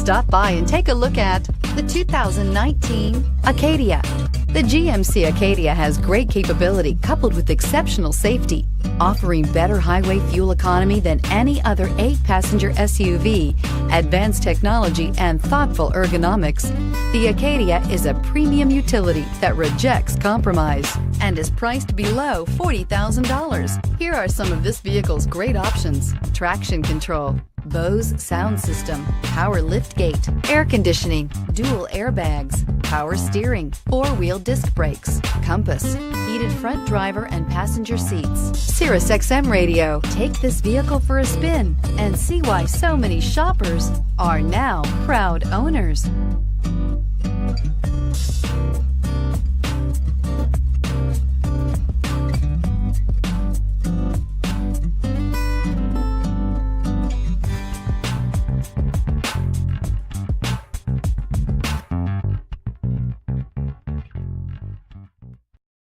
Stop by and take a look at the 2019 Acadia. The GMC Acadia has great capability coupled with exceptional safety, offering better highway fuel economy than any other 8-passenger SUV, advanced technology, and thoughtful ergonomics. The Acadia is a premium utility that rejects compromise and is priced below $40,000. Here are some of this vehicle's great options: traction control, Bose sound system, power liftgate, air conditioning, dual airbags, power steering, 4-wheel disc brakes, compass, heated front driver and passenger seats, Sirius XM radio. Take this vehicle for a spin and see why so many shoppers are now proud owners.